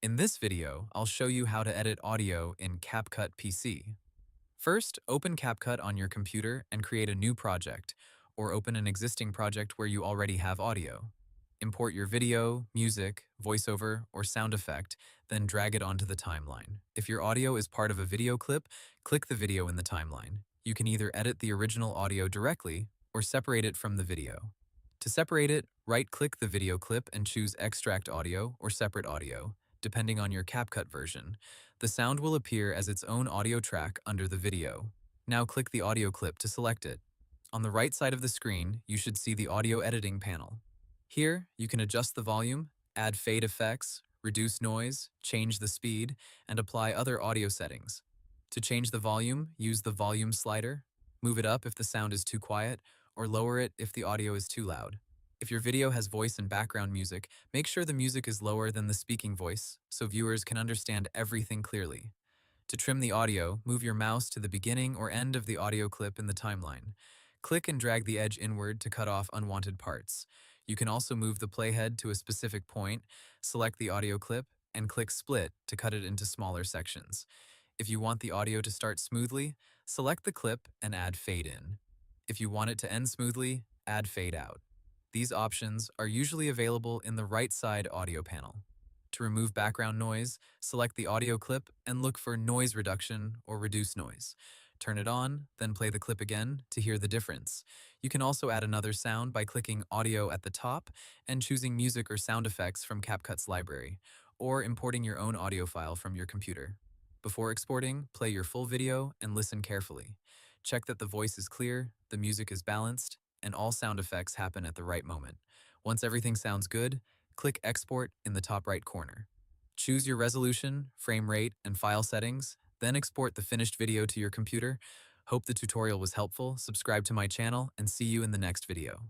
In this video, I'll show you how to edit audio in CapCut PC. First, open CapCut on your computer and create a new project, or open an existing project where you already have audio. Import your video, music, voiceover, or sound effect, then drag it onto the timeline. If your audio is part of a video clip, click the video in the timeline. You can either edit the original audio directly or separate it from the video. To separate it, right-click the video clip and choose Extract Audio or Separate Audio, depending on your CapCut version. The sound will appear as its own audio track under the video. Now click the audio clip to select it. On the right side of the screen, you should see the audio editing panel. Here, you can adjust the volume, add fade effects, reduce noise, change the speed, and apply other audio settings. To change the volume, use the volume slider. Move it up if the sound is too quiet, or lower it if the audio is too loud. If your video has voice and background music, make sure the music is lower than the speaking voice so viewers can understand everything clearly. To trim the audio, move your mouse to the beginning or end of the audio clip in the timeline. Click and drag the edge inward to cut off unwanted parts. You can also move the playhead to a specific point, select the audio clip, and click Split to cut it into smaller sections. If you want the audio to start smoothly, select the clip and add fade in. If you want it to end smoothly, add fade out. These options are usually available in the right side audio panel. To remove background noise, select the audio clip and look for noise reduction or reduce noise. Turn it on, then play the clip again to hear the difference. You can also add another sound by clicking Audio at the top and choosing music or sound effects from CapCut's library, or importing your own audio file from your computer. Before exporting, play your full video and listen carefully. Check that the voice is clear, the music is balanced, and all sound effects happen at the right moment. Once everything sounds good, click Export in the top right corner. Choose your resolution, frame rate, and file settings, then export the finished video to your computer. Hope the tutorial was helpful. Subscribe to my channel and see you in the next video.